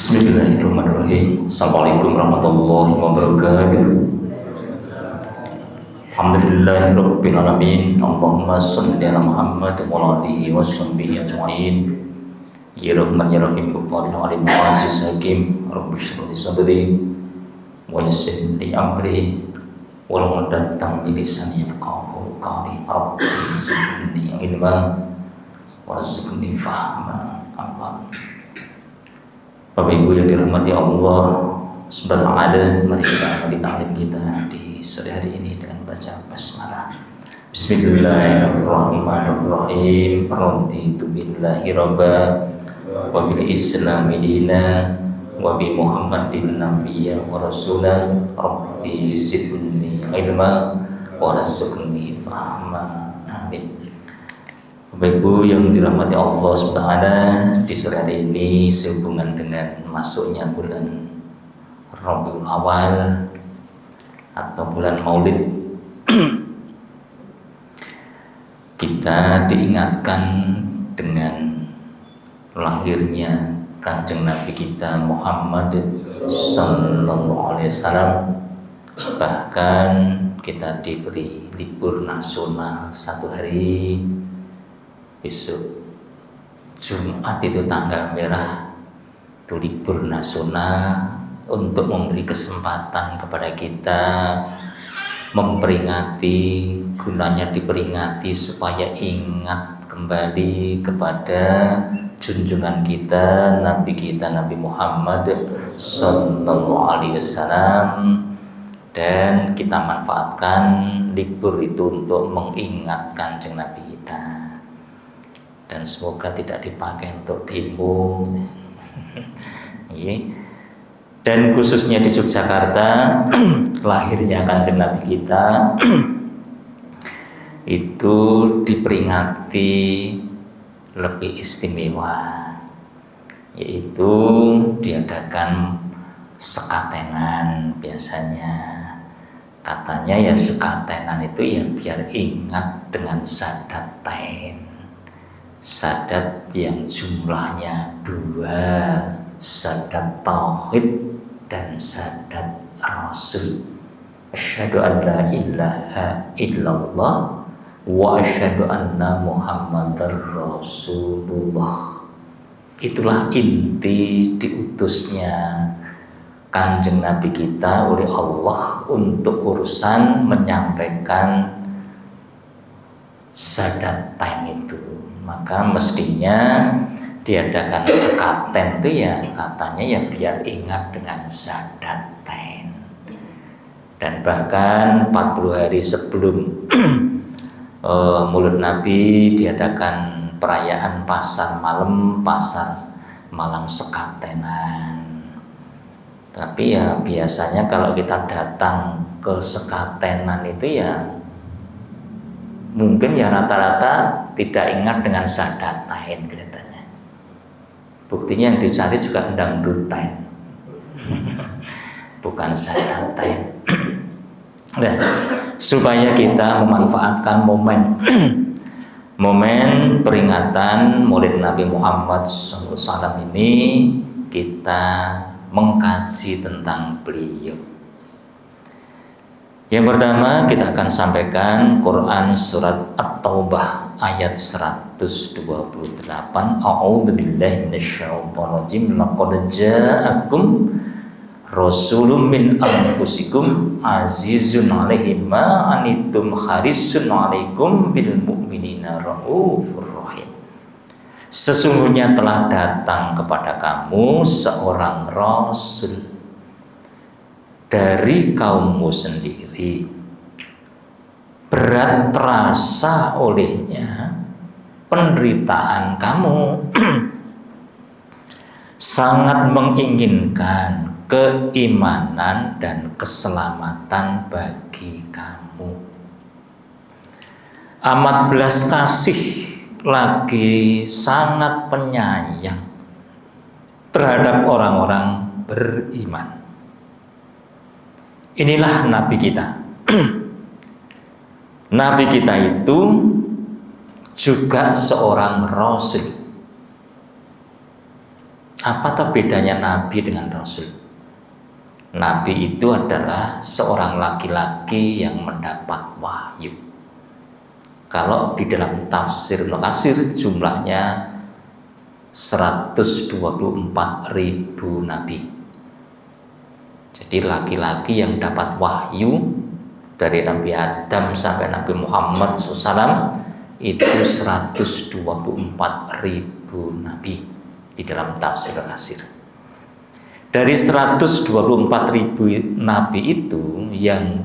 Bismillahirrahmanirrahim. Assalamualaikum warahmatullahi wabarakatuh. Alhamdulillahirabbil alamin. Allahumma shalli ala Muhammad wa ala alihi washabbihi ajmain. Ya Rahman ya Rahim, Ghafurur Alim, Aziz Hakim. Rabbi shrah li sadri wa yassir li amri wal 'uqdatam min lisani yafqahu qawli. Rabbi zidni ilma warzuqni fahma. Amin. Bapak Ibu yang dirahmati Allah Subhanahu wa ta'ala, mari kita awali ta'lim kita di sore hari ini dengan baca basmalah. Bismillahirrahmanirrahim. Raditu billahi rabba wa bil islami dina wa bi Muhammadin nabiyya wa rasula. Rabbi zidni ilma warzuqni fahma. Amin. Bapak Ibu yang dirahmati Allah SWT, di sore hari ini sehubungan dengan masuknya bulan Rabiul Awal atau bulan Maulid, kita diingatkan dengan lahirnya Kanjeng Nabi kita Muhammad Sallallahu Alaihi Wasallam. Bahkan kita diberi libur nasional satu hari. Besok Jumat itu tanggal merah, itu libur nasional, untuk memberi kesempatan kepada kita memperingati, gunanya diperingati supaya ingat kembali kepada junjungan kita Nabi Muhammad Sallallahu Alaihi Wasallam, dan kita manfaatkan libur itu untuk mengingat Kanjeng Nabi kita. Dan semoga tidak dipakai untuk demo. Dan khususnya di Yogyakarta, lahirnya Kanjeng Nabi kita itu diperingati lebih istimewa, yaitu diadakan sekatenan. Biasanya katanya ya sekatenan itu ya biar ingat dengan syahadatain, syahadat yang jumlahnya 2, syahadat tauhid dan syahadat rasul. Asyhadu an la ilaha illallah wa asyhadu anna muhammadar rasulullah. Itulah inti diutusnya Kanjeng Nabi kita oleh Allah untuk urusan menyampaikan syahadatain itu. Maka mestinya diadakan sekaten itu ya katanya ya biar ingat dengan syahadatain. Dan bahkan 40 hari sebelum Maulid Nabi diadakan perayaan pasar malam sekatenan. Tapi ya biasanya kalau kita datang ke sekatenan itu ya mungkin ya rata-rata tidak ingat dengan syahadatain kelihatannya. Buktinya yang dicari juga dangdutain, bukan syahadatain. Nah, supaya kita memanfaatkan momen peringatan Maulid Nabi Muhammad SAW ini, kita mengkaji tentang beliau. Yang pertama kita akan sampaikan Quran surat At-Taubah ayat 128. A'udzu billahi minasyaitonir rajim. Laqad ja'akum rasulun min anfusikum azizun 'alaihi ma anittum harisun 'alaikum bil mu'minina raufur rahim. Sesungguhnya telah datang kepada kamu seorang rasul dari kaummu sendiri, berat terasa olehnya penderitaan kamu, sangat menginginkan keimanan dan keselamatan bagi kamu, amat belas kasih lagi sangat penyayang terhadap orang-orang beriman. Inilah Nabi kita. Nabi kita itu juga seorang rasul. Apa tuh bedanya nabi dengan rasul? Nabi itu adalah seorang laki-laki yang mendapat wahyu. Kalau di dalam tafsir Ibnu Katsir jumlahnya 124.000 nabi. Jadi laki-laki yang dapat wahyu dari Nabi Adam sampai Nabi Muhammad SAW itu 124.000 nabi di dalam tafsir Ibnu Katsir. Dari 124.000 nabi itu yang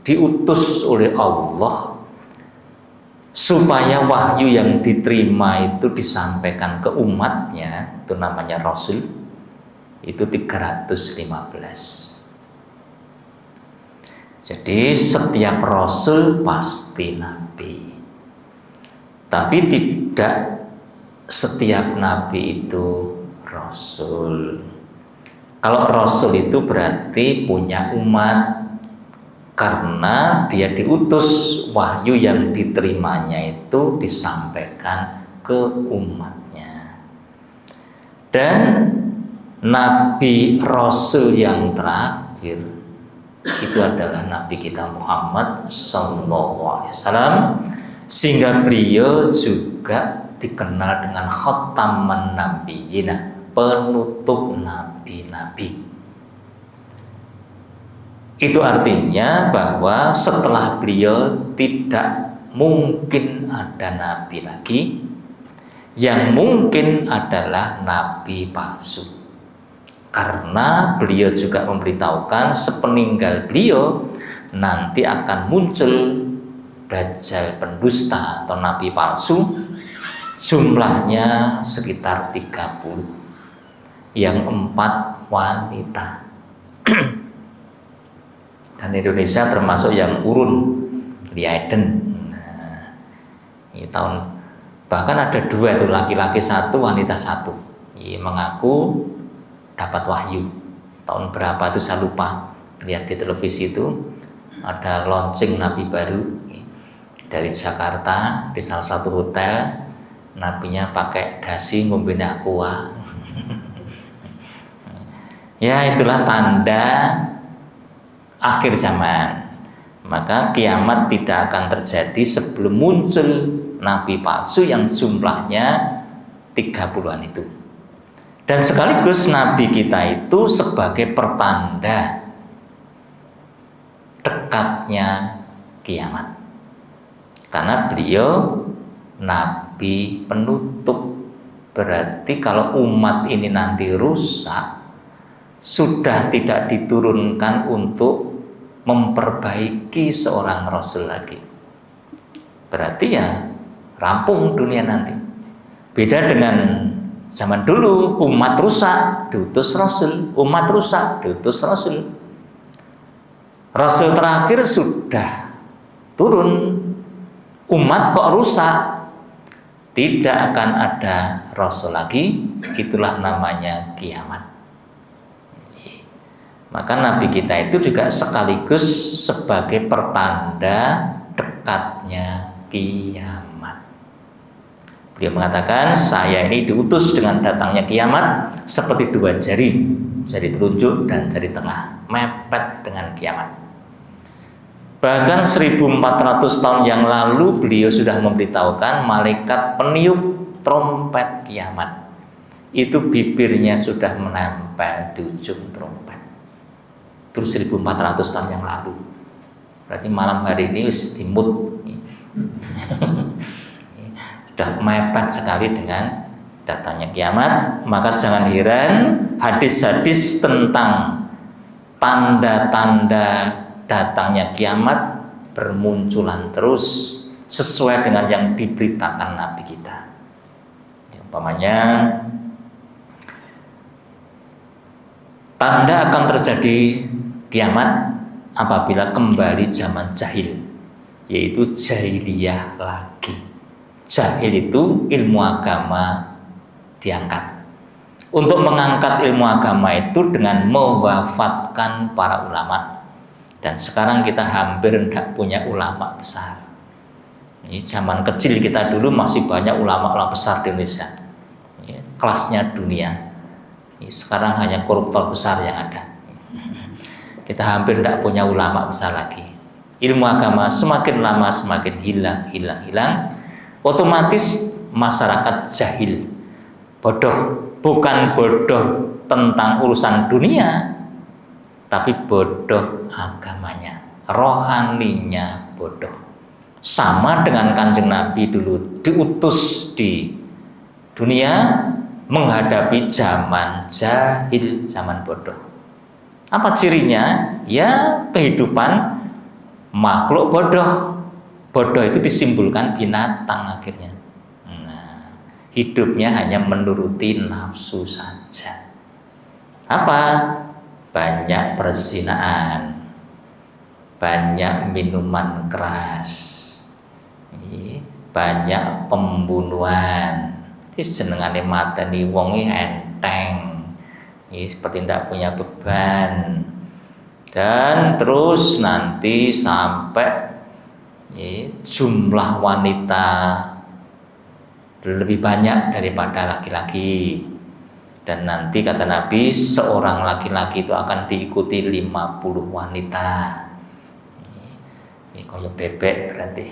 diutus oleh Allah supaya wahyu yang diterima itu disampaikan ke umatnya, itu namanya Rasul, itu 315. Jadi setiap Rasul pasti Nabi, tapi tidak setiap Nabi itu Rasul. Kalau Rasul itu berarti punya umat, karena dia diutus, wahyu yang diterimanya itu disampaikan ke umatnya. Dan Nabi Rasul yang terakhir itu adalah Nabi kita Muhammad SAW, sehingga beliau juga dikenal dengan khataman nabiyina, penutup nabi-nabi. Itu artinya bahwa setelah beliau tidak mungkin ada nabi lagi, yang mungkin adalah nabi palsu. Karena beliau juga memberitahukan sepeninggal beliau nanti akan muncul dajjal pendusta atau nabi palsu, jumlahnya sekitar 30, yang 4 wanita. Dan Indonesia termasuk yang urun di Aiden. Nah, ini tahun bahkan ada 2 itu, laki-laki 1, wanita 1. Ini mengaku dapat wahyu. Tahun berapa itu saya lupa. Lihat di televisi itu ada launching nabi baru dari Jakarta di salah satu hotel. Nabinya pakai dasi ngombe aqua. Ya, itulah tanda akhir zaman. Maka kiamat tidak akan terjadi sebelum muncul nabi palsu yang jumlahnya 30-an itu. Dan sekaligus nabi kita itu sebagai pertanda dekatnya kiamat. Karena beliau nabi penutup. Berarti kalau umat ini nanti rusak, sudah tidak diturunkan untuk memperbaiki seorang rasul lagi. Berarti ya rampung dunia nanti. Beda dengan zaman dulu, umat rusak diutus rasul, umat rusak diutus rasul. Rasul terakhir sudah turun, umat kok rusak, tidak akan ada rasul lagi. Itulah namanya kiamat. Maka nabi kita itu juga sekaligus sebagai pertanda dekatnya kiamat. Beliau mengatakan, saya ini diutus dengan datangnya kiamat seperti 2 jari, jari telunjuk dan jari tengah, mepet dengan kiamat. Bahkan 1400 tahun yang lalu beliau sudah memberitahukan malaikat peniup trompet kiamat. Itu bibirnya sudah menempel di ujung trompet. Terus 1400 tahun yang lalu. Berarti malam hari ini wis dimut. Sudah mepet sekali dengan datangnya kiamat. Maka jangan heran hadis-hadis tentang tanda-tanda datangnya kiamat bermunculan terus sesuai dengan yang diberitakan Nabi kita. Umpamanya tanda akan terjadi kiamat apabila kembali zaman jahil, yaitu jahiliyah lagi. Jahil itu ilmu agama diangkat. Untuk mengangkat ilmu agama itu dengan mewafatkan para ulama. Dan sekarang kita hampir tidak punya ulama besar. Ini zaman kecil kita dulu masih banyak ulama-ulama besar di Indonesia. Kelasnya dunia. Sekarang hanya koruptor besar yang ada. Kita hampir tidak punya ulama besar lagi. Ilmu agama semakin lama semakin hilang. Otomatis masyarakat jahil, bodoh. Bukan bodoh tentang urusan dunia, tapi bodoh agamanya, rohaninya bodoh. Sama dengan Kanjeng Nabi dulu diutus di dunia menghadapi zaman jahil, zaman bodoh. Apa cirinya? Ya kehidupan makhluk bodoh. Bodoh itu disimbolkan binatang akhirnya. Nah, hidupnya hanya menuruti nafsu saja. Apa? Banyak perzinaan, banyak minuman keras, banyak pembunuhan. Senengane mateni wong enteng, seperti tidak punya beban. Dan terus nanti sampai jumlah wanita lebih banyak daripada laki-laki. Dan nanti kata Nabi, seorang laki-laki itu akan diikuti 50 wanita. Ini kaya bebek berarti.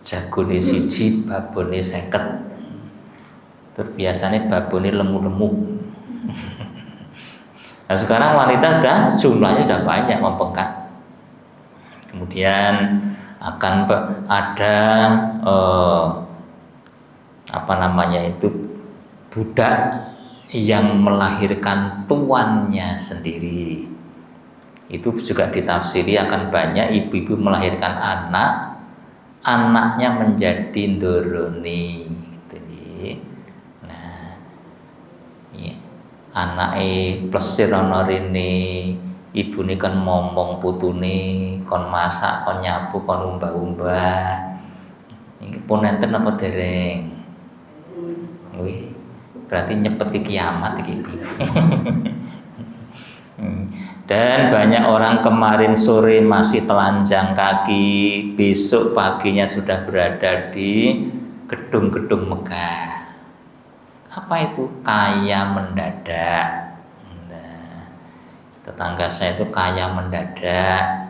Jagone siji, babone 50. Terus biasanya babone lemu-lemu. Nah, sekarang wanita jumlahnya sudah banyak membengkak. Kemudian akan ada budak yang melahirkan tuannya sendiri. Itu juga ditafsiri akan banyak ibu-ibu melahirkan anaknya menjadi ndorone. Nah, anake plesir ana rene, ibune kan momong putune, kon masak, kon nyapu, kon umbah-umbah. Iki pun enten apa dereng? Wih, berarti nyepet ke kiamat iki. Dan banyak orang kemarin sore masih telanjang kaki, besok paginya sudah berada di gedung-gedung megah. Apa itu? Kaya mendadak. Nah, tetangga saya itu kaya mendadak.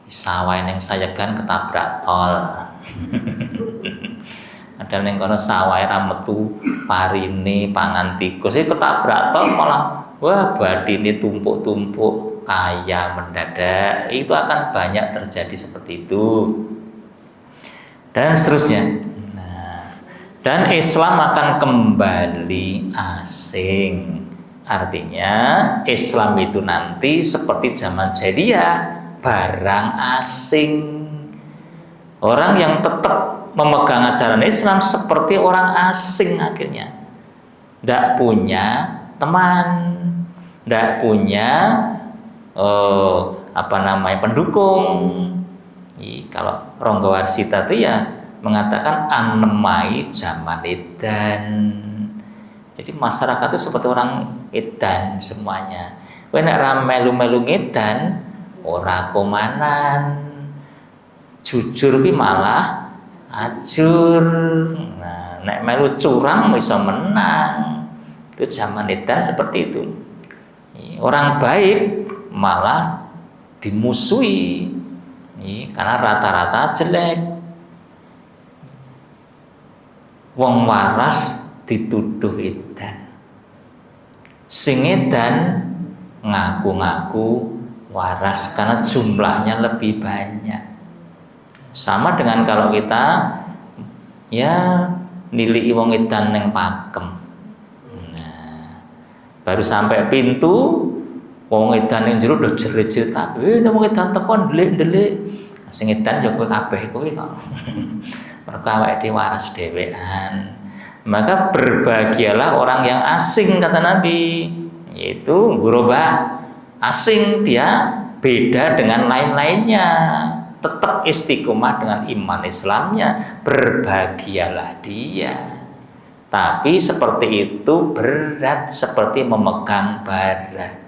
Sawah yang sayegan ketabrak tol. Ada yang kono sawah ra metu parine pangan tikus, ketabrak tol malah wah badine tumpuk-tumpuk. Kaya mendadak. Itu akan banyak terjadi seperti itu. Dan seterusnya. Dan Islam akan kembali asing. Artinya Islam itu nanti seperti zaman jahiliyah, barang asing. Orang yang tetap memegang ajaran Islam seperti orang asing akhirnya. Tidak punya teman, tidak punya pendukung. Kalau Ronggo Warsita itu ya mengatakan anemai zaman edan. Jadi masyarakat itu seperti orang edan semuanya. Kowe nek ra melu-melu edan ora komanan. Jujur ki malah ajur. Nah, nek melu curang bisa menang. Itu zaman edan seperti itu. Orang baik malah dimusuhi karena rata-rata jelek. Wong waras dituduh edan, sing edan ngaku-ngaku waras karena jumlahnya lebih banyak. Sama dengan kalau kita ya nilai wong edan neng pakem. Nah, baru sampai pintu wong edan ning jero do jerit-jerit kabeh, wong edan teko ndelik-ndelik. Sing edan yo kowe kabeh kowe kok. Mergo awake dhewe waras dhewean. Maka berbahagialah orang yang asing kata Nabi, yaitu ghuraba. Asing dia beda dengan lain-lainnya. Tetap istiqomah dengan iman Islamnya, berbahagialah dia. Tapi seperti itu berat seperti memegang bara.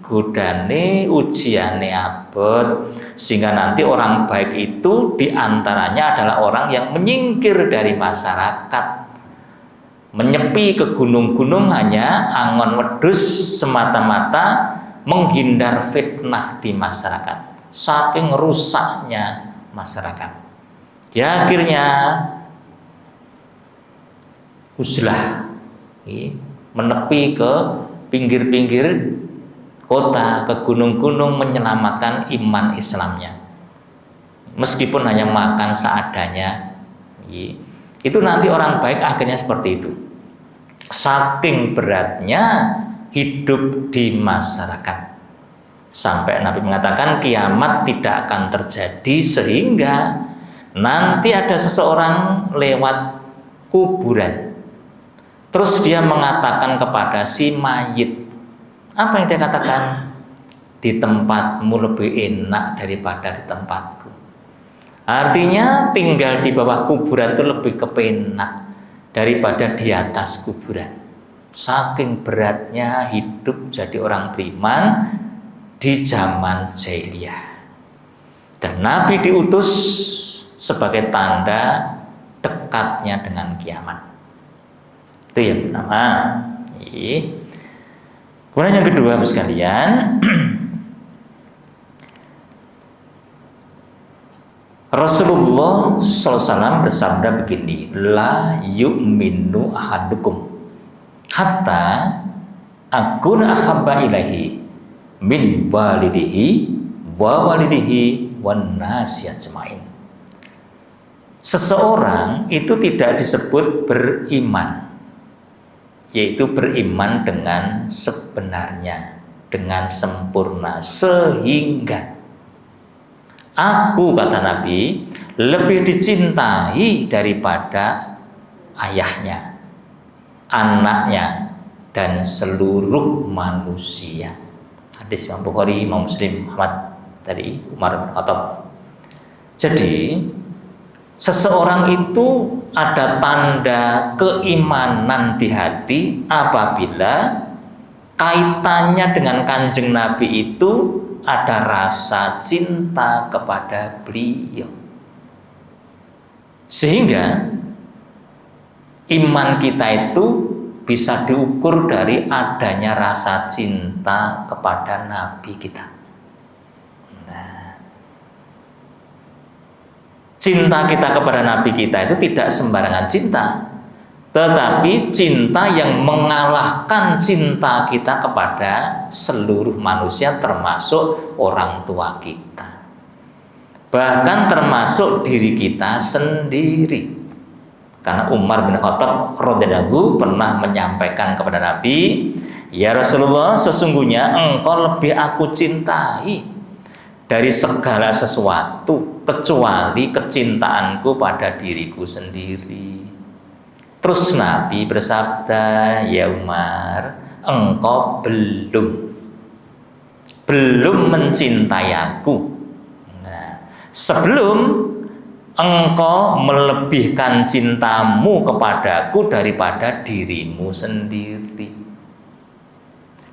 Godane ujiane abot, sehingga nanti orang baik itu diantaranya adalah orang yang menyingkir dari masyarakat, menyepi ke gunung-gunung hanya angon wedhus semata-mata menghindar fitnah di masyarakat. Saking rusaknya masyarakat. Ya akhirnya uzlah menepi ke pinggir-pinggir kota, ke gunung-gunung menyelamatkan iman Islamnya. Meskipun hanya makan seadanya. Itu nanti orang baik akhirnya seperti itu. Saking beratnya hidup di masyarakat. Sampai Nabi mengatakan kiamat tidak akan terjadi sehingga nanti ada seseorang lewat kuburan. Terus dia mengatakan kepada si mayit, apa yang dia katakan? Di tempatmu lebih enak daripada di tempatku. Artinya tinggal di bawah kuburan itu lebih kepenak daripada di atas kuburan. Saking beratnya hidup jadi orang beriman di zaman jahiliyah. Dan Nabi diutus sebagai tanda dekatnya dengan kiamat. Itu yang pertama. Kemudian yang kedua, sekalian, Rasulullah SAW bersabda begini, la yu'minu ahadukum hatta akuna ahabba ilahi min walidihi wa walidihi wan nasi ajmain. Seseorang itu tidak disebut beriman, yaitu beriman dengan sebenarnya, dengan sempurna, sehingga aku, kata Nabi, lebih dicintai daripada ayahnya, anaknya, dan seluruh manusia. Hadis Imam Bukhari, Imam Muslim, Ahmad tadi, Umar bin Khattab. Jadi seseorang itu ada tanda keimanan di hati apabila kaitannya dengan Kanjeng Nabi itu ada rasa cinta kepada beliau. Sehingga iman kita itu bisa diukur dari adanya rasa cinta kepada Nabi kita. Nah, cinta kita kepada Nabi kita itu tidak sembarangan cinta, tetapi cinta yang mengalahkan cinta kita kepada seluruh manusia, termasuk orang tua kita, bahkan termasuk diri kita sendiri. Karena Umar bin Khattab radhiyallahu pernah menyampaikan kepada Nabi, ya Rasulullah, sesungguhnya engkau lebih aku cintai dari segala sesuatu kecuali kecintaanku pada diriku sendiri. Terus Nabi bersabda, ya Umar, engkau belum mencintai aku. Nah, sebelum engkau melebihkan cintamu kepadaku daripada dirimu sendiri.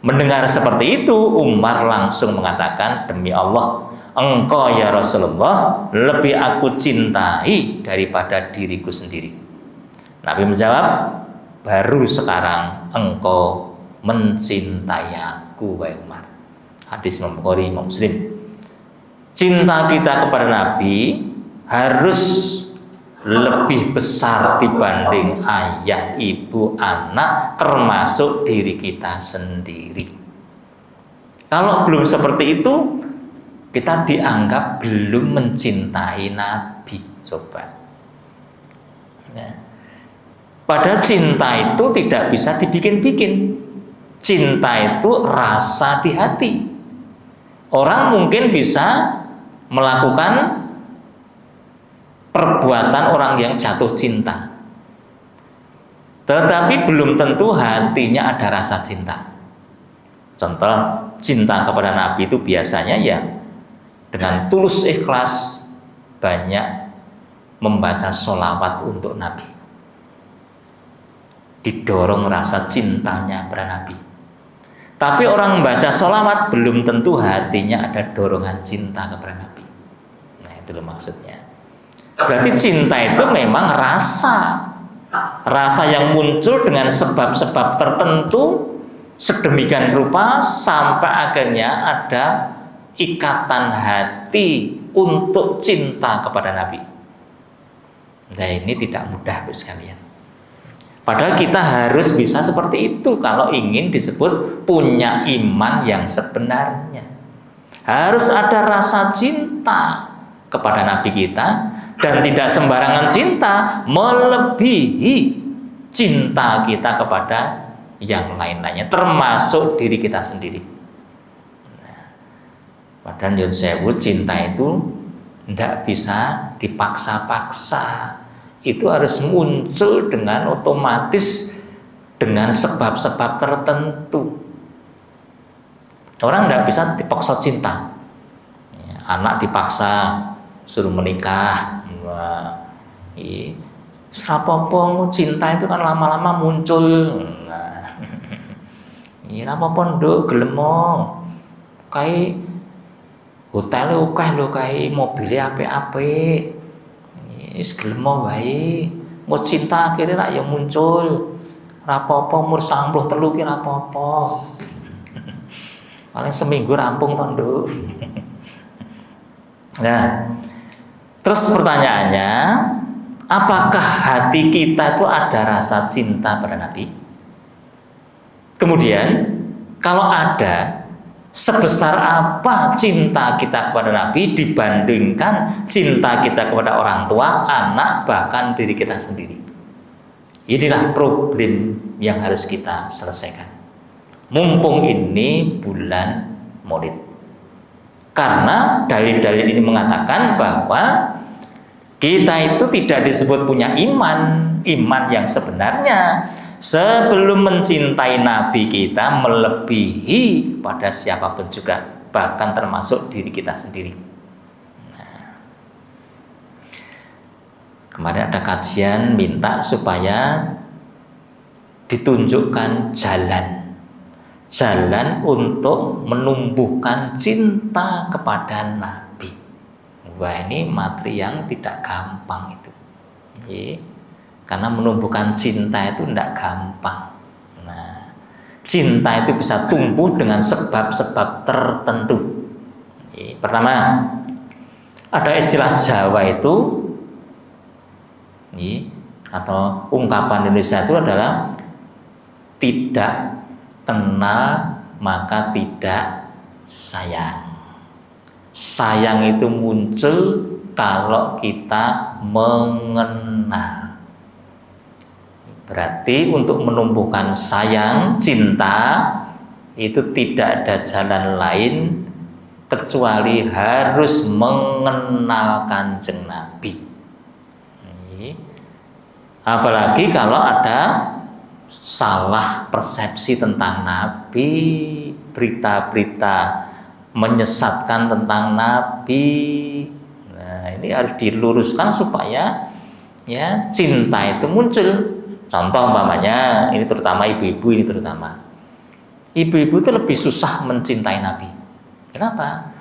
Mendengar seperti itu, Umar langsung mengatakan, demi Allah, engkau ya Rasulullah lebih aku cintai daripada diriku sendiri. Nabi menjawab, baru sekarang engkau mencintai aku, wahai Umar. Hadis Imam Bukhari, Imam Muslim. Cinta kita kepada Nabi harus lebih besar dibanding ayah, ibu, anak, termasuk diri kita sendiri. Kalau belum seperti itu, kita dianggap belum mencintai Nabi. Coba. Nah, padahal cinta itu tidak bisa dibikin-bikin. Cinta itu rasa di hati. Orang mungkin bisa melakukan perbuatan orang yang jatuh cinta, tetapi belum tentu hatinya ada rasa cinta. Contoh, cinta kepada Nabi itu biasanya ya dengan tulus ikhlas, banyak membaca sholawat untuk Nabi, didorong rasa cintanya pada Nabi. Tapi orang membaca sholawat belum tentu hatinya ada dorongan cinta kepada Nabi. Nah, itu maksudnya. Berarti cinta itu memang rasa, Rasa yang muncul dengan sebab-sebab tertentu sedemikian rupa sampai akhirnya ada ikatan hati untuk cinta kepada Nabi. Nah, ini tidak mudah sekalian. Padahal kita harus bisa seperti itu kalau ingin disebut punya iman yang sebenarnya. Harus ada rasa cinta kepada Nabi kita, dan tidak sembarangan cinta, melebihi cinta kita kepada yang lain-lainnya, termasuk diri kita sendiri. Nah, padahal cinta itu tidak bisa dipaksa-paksa. Itu harus muncul dengan otomatis, dengan sebab-sebab tertentu. Orang tidak bisa dipaksa cinta. Anak dipaksa suruh menikah, serapopo cinta itu kan lama-lama muncul. Rapopo nduk gelemo kai hotel akeh lho, kai mobilnya apik-apik. Wis gelemo wae. Mau cinta akhirnya rak ya muncul. Rapopo umur 93 ki rapopo. Paling seminggu rampung to, Nduk. Nah, terus pertanyaannya, apakah hati kita itu ada rasa cinta pada Nabi? Kemudian, kalau ada, sebesar apa cinta kita kepada Nabi dibandingkan cinta kita kepada orang tua, anak, bahkan diri kita sendiri? Inilah problem yang harus kita selesaikan. Mumpung ini bulan Maulid. Karena dalil-dalil ini mengatakan bahwa kita itu tidak disebut punya iman yang sebenarnya sebelum mencintai Nabi kita melebihi pada siapapun juga, bahkan termasuk diri kita sendiri. Nah, kemarin ada kajian minta supaya ditunjukkan jalan untuk menumbuhkan cinta kepada Nabi. Wah, ini materi yang tidak gampang itu. Karena menumbuhkan cinta itu tidak gampang. Nah, cinta itu bisa tumbuh dengan sebab-sebab tertentu. Pertama, ada istilah Jawa itu, atau ungkapan Indonesia itu adalah tidak kenal maka tidak sayang. Sayang itu muncul kalau kita mengenal. Berarti untuk menumbuhkan sayang, cinta, itu tidak ada jalan lain kecuali harus mengenal Kanjeng Nabi. Apalagi kalau ada salah persepsi tentang Nabi, berita-berita menyesatkan tentang Nabi. Nah, ini harus diluruskan supaya ya cinta itu muncul. Contoh umpamanya, ini terutama ibu-ibu, ini terutama ibu-ibu itu lebih susah mencintai Nabi. Kenapa?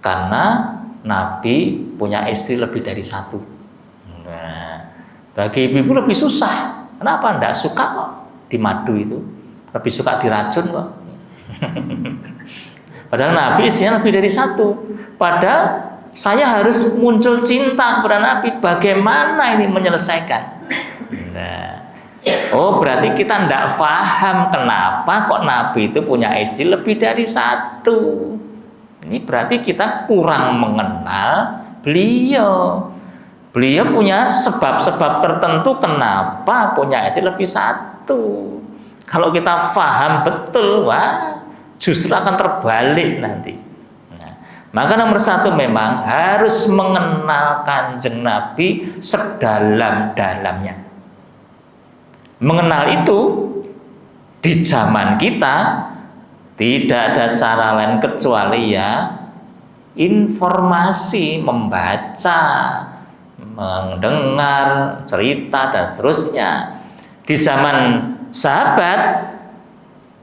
Karena Nabi punya istri lebih dari satu. Nah, bagi ibu-ibu lebih susah. Kenapa? Tidak suka kok di madu itu, lebih suka diracun kok. Padahal Nabi istrinya lebih dari satu. Padahal saya harus muncul cinta kepada Nabi. Bagaimana ini menyelesaikan? Nah, oh berarti kita tidak paham kenapa kok Nabi itu punya istri lebih dari satu. Ini berarti kita kurang mengenal beliau. Beliau punya sebab-sebab tertentu kenapa punya istri lebih satu. Kalau kita paham betul, wah justru akan terbalik nanti. Nah, maka nomor satu memang harus mengenal Kanjeng Nabi sedalam-dalamnya. Mengenal itu di zaman kita tidak ada cara lain kecuali ya informasi, membaca, mendengar cerita dan seterusnya. Di zaman sahabat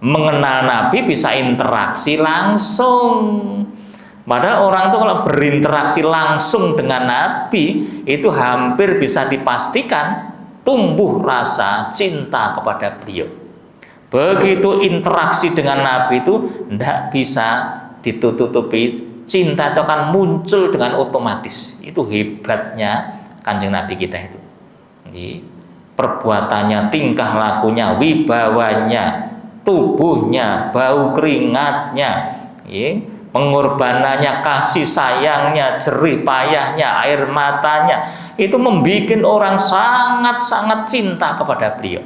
mengenal Nabi bisa interaksi langsung. Padahal orang itu kalau berinteraksi langsung dengan Nabi itu hampir bisa dipastikan tumbuh rasa cinta kepada beliau. Begitu interaksi dengan Nabi itu tidak bisa ditutupi, cinta itu akan muncul dengan otomatis. Itu hebatnya Kanjeng Nabi kita itu. Jadi, perbuatannya, tingkah lakunya, wibawanya, tubuhnya, bau keringatnya, pengorbanannya, kasih sayangnya, jerih payahnya, air matanya, itu membuat orang sangat-sangat cinta kepada beliau.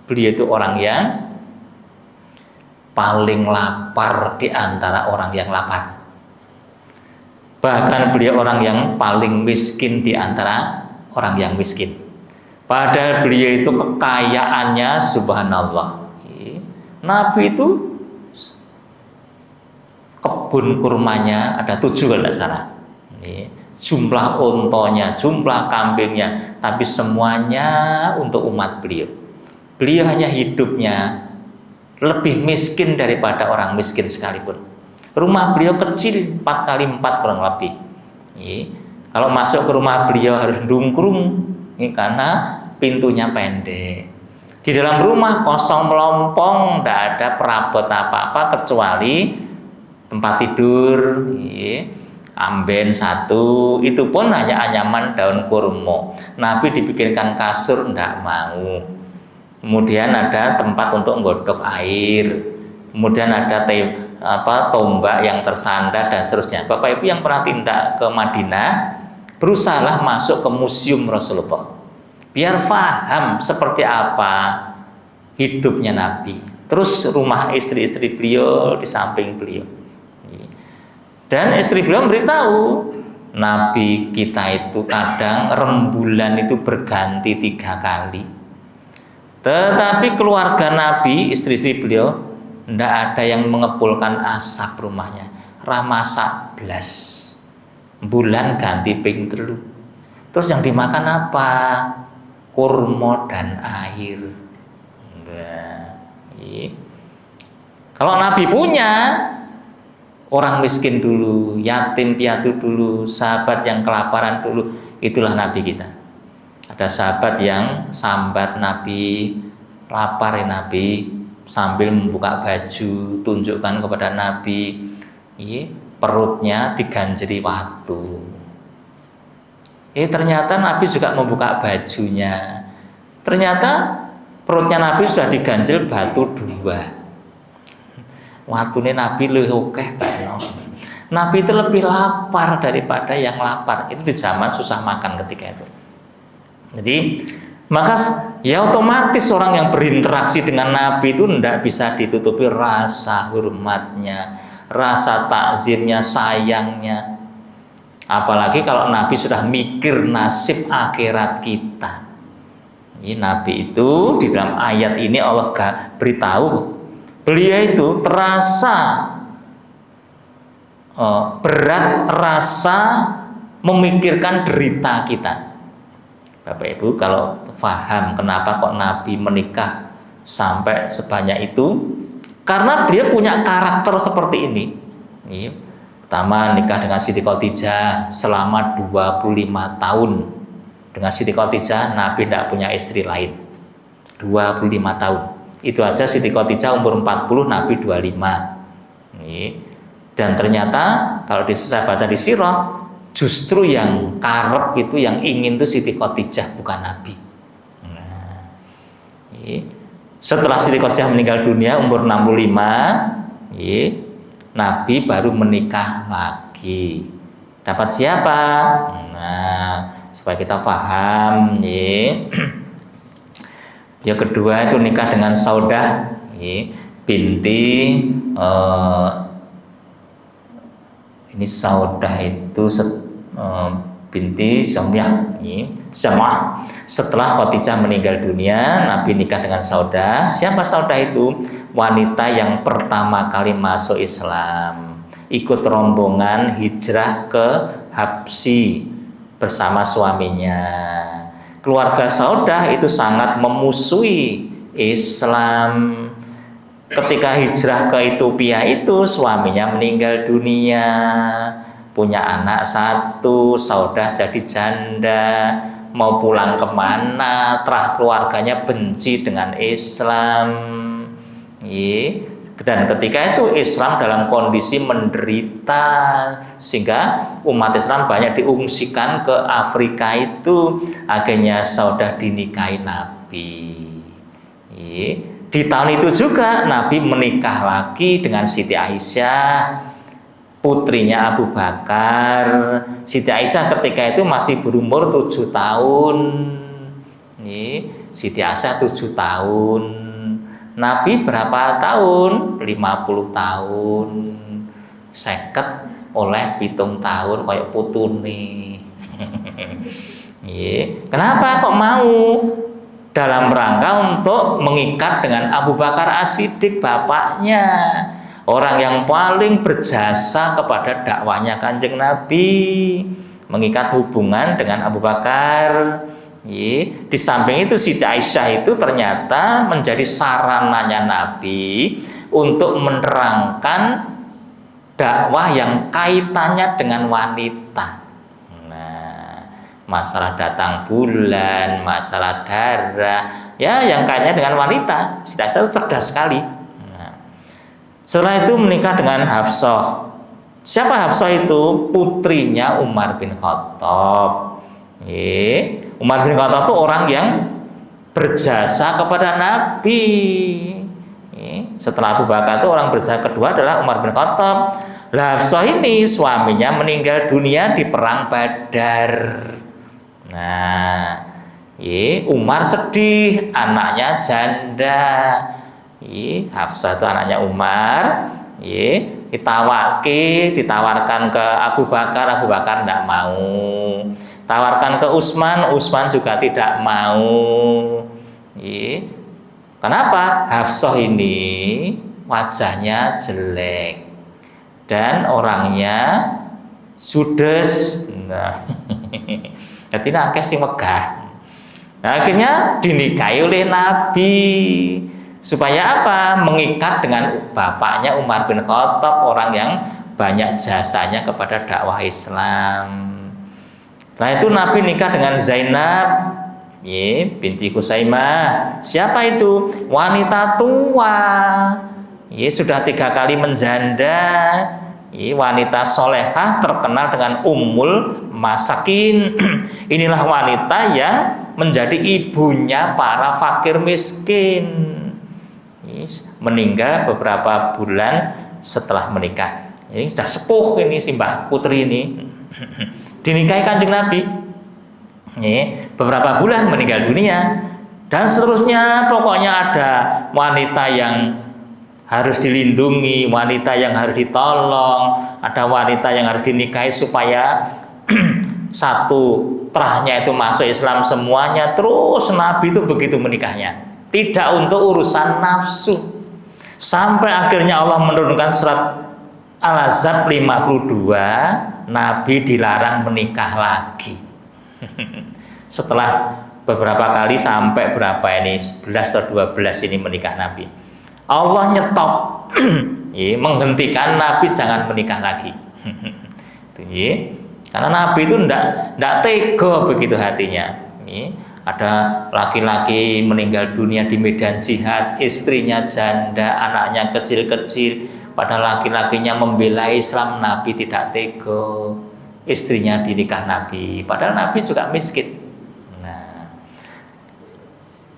Beliau itu orang yang paling lapar di antara orang yang lapar. Bahkan beliau orang yang paling miskin di antara orang yang miskin. Padahal beliau itu kekayaannya subhanallah. Nabi itu kebun kurmanya ada 7 kalau tidak salah. Jumlah ontonya, jumlah kambingnya, tapi semuanya untuk umat beliau. Beliau hanya hidupnya lebih miskin daripada orang miskin sekalipun. Rumah beliau kecil, 4x4 kurang lebih. Kalau masuk ke rumah beliau harus dungkrung, karena pintunya pendek. Di dalam rumah kosong melompong, tidak ada perabot apa-apa kecuali tempat tidur, amben 1, itu pun hanya anyaman daun kurma. Nabi dibikinkan kasur, tidak mau. Kemudian ada tempat untuk nggodok air, kemudian ada tombak yang tersandar dan seterusnya. Bapak Ibu yang pernah tindak ke Madinah, berusahalah masuk ke museum Rasulullah, biar paham seperti apa hidupnya Nabi. Terus rumah istri-istri beliau di samping beliau. Dan istri beliau memberitahu, Nabi kita itu kadang rembulan itu berganti 3 kali. Tetapi keluarga Nabi, istri-istri beliau, tidak ada yang mengepulkan asap rumahnya. Ramasak blas, bulan ganti ping 3. Terus yang dimakan apa? Kurma dan air. Kalau Nabi punya, orang miskin dulu, yatim piatu dulu, sahabat yang kelaparan dulu, itulah Nabi kita. Ada sahabat yang sambat Nabi, lapar ya Nabi, sambil membuka baju, tunjukkan kepada Nabi, perutnya diganjeli watu. Ternyata Nabi juga membuka bajunya. Ternyata perutnya Nabi sudah diganjel batu 2. Watune Nabi lebih oke. Nabi itu lebih lapar daripada yang lapar. Itu di zaman susah makan ketika itu. Jadi maka ya otomatis orang yang berinteraksi dengan Nabi itu tidak bisa ditutupi rasa hormatnya, rasa takzimnya, sayangnya. Apalagi kalau Nabi sudah mikir nasib akhirat kita. Nabi itu di dalam ayat ini Allah beritahu, beliau itu terasa berat rasa memikirkan derita kita. Bapak Ibu kalau paham kenapa kok Nabi menikah sampai sebanyak itu, karena dia punya karakter seperti ini. Pertama nikah dengan Siti Khadijah selama 25 tahun. Dengan Siti Khadijah Nabi tidak punya istri lain. 25 tahun. Itu aja Siti Khadijah umur 40, Nabi 25. Dan ternyata kalau saya baca di sirah, justru yang karep itu, yang ingin itu Siti Khadijah, bukan Nabi. Setelah Siti Khadijah meninggal dunia umur 65, Nabi baru menikah lagi. Dapat siapa? Supaya kita paham, yang kedua itu nikah dengan Saudah binti ini Saudah itu binti Zamyah. Setelah Khadijah meninggal dunia, Nabi nikah dengan Saudah. Siapa Saudah itu? Wanita yang pertama kali masuk Islam, ikut rombongan hijrah ke Habsyi bersama suaminya. Keluarga Saudah itu sangat memusuhi Islam. Ketika hijrah ke Ethiopia itu suaminya meninggal dunia, punya anak 1, Saudah jadi janda. mau pulang kemana, terah keluarganya benci dengan Islam. Dan ketika itu Islam dalam kondisi menderita, sehingga umat Islam banyak diungsikan ke Afrika itu. Akhirnya Saudah dinikahi Nabi. Di tahun itu juga Nabi menikah lagi dengan Siti Aisyah, putrinya Abu Bakar. Siti Aisyah ketika itu masih berumur 7 tahun. Siti Aisyah 7 tahun. Nabi berapa tahun? 50 tahun. 50 oleh 7 tahun kayak putune. Kenapa kok mau? Dalam rangka untuk mengikat dengan Abu Bakar As-Siddiq, bapaknya, orang yang paling berjasa kepada dakwahnya Kanjeng Nabi, mengikat hubungan dengan Abu Bakar. Di samping itu Siti Aisyah itu ternyata menjadi sarananya Nabi untuk menerangkan dakwah yang kaitannya dengan wanita. Masalah datang bulan, masalah darah, ya yang kaitannya dengan wanita. Siti Aisyah itu cerdas sekali. Setelah itu menikah dengan Hafsah. Siapa Hafsah itu? Putrinya Umar bin Khattab. Umar bin Khattab itu orang yang berjasa kepada Nabi. Setelah Abu Bakar itu orang berjasa kedua adalah Umar bin Khattab. Hafsah ini suaminya meninggal dunia di perang Badar. Umar sedih, anaknya janda. Hafsah itu anaknya Umar. Ditawarkan ke Abu Bakar tidak mau. Tawarkan ke Utsman juga tidak mau. Kenapa? Hafsah ini wajahnya jelek dan orangnya judes. Jadi akeh sing megah. Akhirnya dinikahi oleh Nabi. Supaya apa? Mengikat dengan bapaknya Umar bin Khattab, orang yang banyak jasanya kepada dakwah Islam. Nah itu Nabi nikah dengan Zainab binti Khuzaimah. Siapa itu? Wanita tua. Sudah 3 kali menjanda. Wanita solehah terkenal dengan Ummul Masakin. Inilah wanita yang menjadi ibunya para fakir miskin. Meninggal beberapa bulan setelah menikah. Ini sudah sepuh ini Simbah putri ini. Dinikahi Kanjeng Nabi. Beberapa bulan meninggal dunia. Dan seterusnya, pokoknya ada wanita yang harus dilindungi, wanita yang harus ditolong, ada wanita yang harus dinikahi supaya satu terahnya itu masuk Islam semuanya. Terus Nabi itu begitu menikahnya, tidak untuk urusan nafsu. Sampai akhirnya Allah menurunkan surat Al-Ahzab 52, Nabi dilarang menikah lagi. Setelah beberapa kali sampai berapa ini 11 atau 12 ini menikah Nabi, Allah nyetop, menghentikan Nabi jangan menikah lagi. Karena Nabi itu tidak tega begitu hatinya. Ada laki-laki meninggal dunia di medan jihad, istrinya janda, anaknya kecil-kecil, padahal laki-lakinya membela Islam, Nabi tidak tega. Istrinya dinikah Nabi, padahal Nabi juga miskin.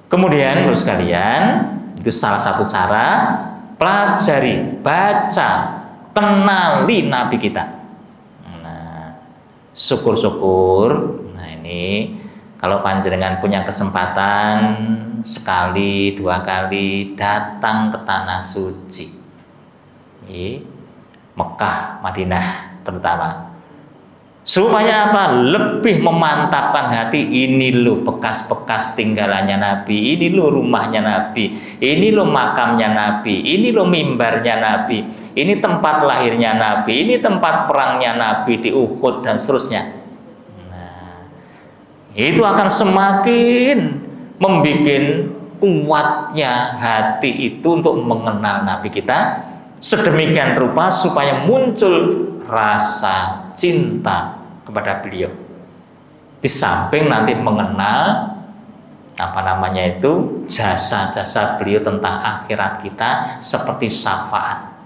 Kemudian terus kalian, itu salah satu cara, pelajari, baca, kenali Nabi kita. Syukur-syukur. Ini kalau panjenengan punya kesempatan sekali, 2 kali datang ke tanah suci, Mekah, Madinah terutama, supaya apa? Lebih memantapkan hati. Ini loh bekas-bekas tinggalannya Nabi, ini loh rumahnya Nabi, ini loh makamnya Nabi, ini loh mimbarnya Nabi, ini tempat lahirnya Nabi, ini tempat perangnya Nabi di Uhud dan seterusnya. Itu akan semakin membuat kuatnya hati itu untuk mengenal Nabi kita sedemikian rupa supaya muncul rasa cinta kepada beliau. Di samping nanti mengenal jasa-jasa beliau tentang akhirat kita seperti syafaat.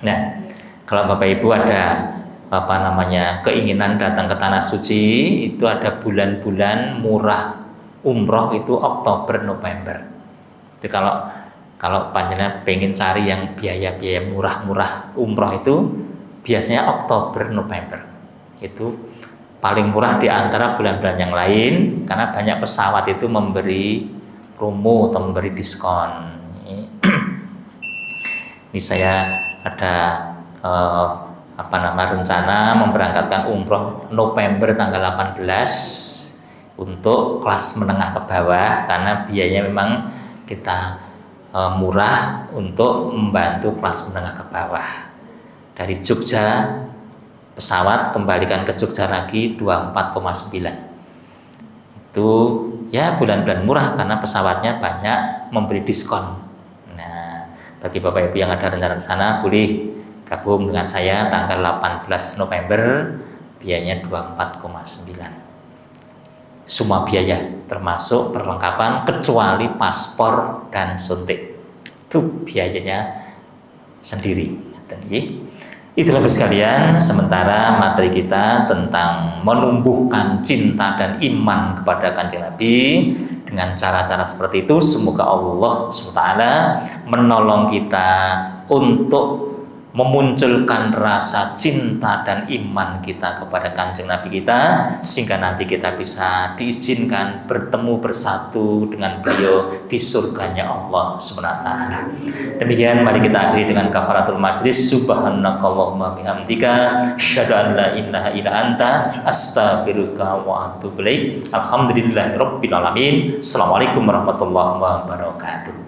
Nah, kalau Bapak Ibu ada keinginan datang ke tanah suci, itu ada bulan-bulan murah umroh itu Oktober November. Itu kalau panjenengan pengen cari yang biaya-biaya murah-murah umroh itu biasanya Oktober November. Itu paling murah di antara bulan-bulan yang lain karena banyak pesawat itu memberi promo atau memberi diskon. Ini saya ada rencana memberangkatkan umroh November tanggal 18 untuk kelas menengah ke bawah karena biayanya memang kita murah untuk membantu kelas menengah ke bawah. Dari Jogja pesawat kembalikan ke Jogja lagi 24,9. Itu ya bulan-bulan murah karena pesawatnya banyak memberi diskon. Nah, bagi Bapak Ibu yang ada rencana ke sana boleh gabung dengan saya tanggal 18 November, biayanya 24,9. Semua biaya termasuk perlengkapan kecuali paspor dan suntik. Itu biayanya sendiri. Itulah sekalian, sementara materi kita tentang menumbuhkan cinta dan iman kepada Kanjeng Nabi dengan cara-cara seperti itu, semoga Allah SWT menolong kita untuk memunculkan rasa cinta dan iman kita kepada Kanjeng Nabi kita, sehingga nanti kita bisa diizinkan bertemu bersatu dengan beliau di surganya Allah Subhanahu wa taala. Demikian mari kita akhiri dengan kafaratul majlis. Subhanakallahumma bihamdika asyhadu an la ilaha illa anta astaghfiruka wa atubu ilaik. Alhamdulillahirabbil alamin. Assalamualaikum warahmatullahi wabarakatuh.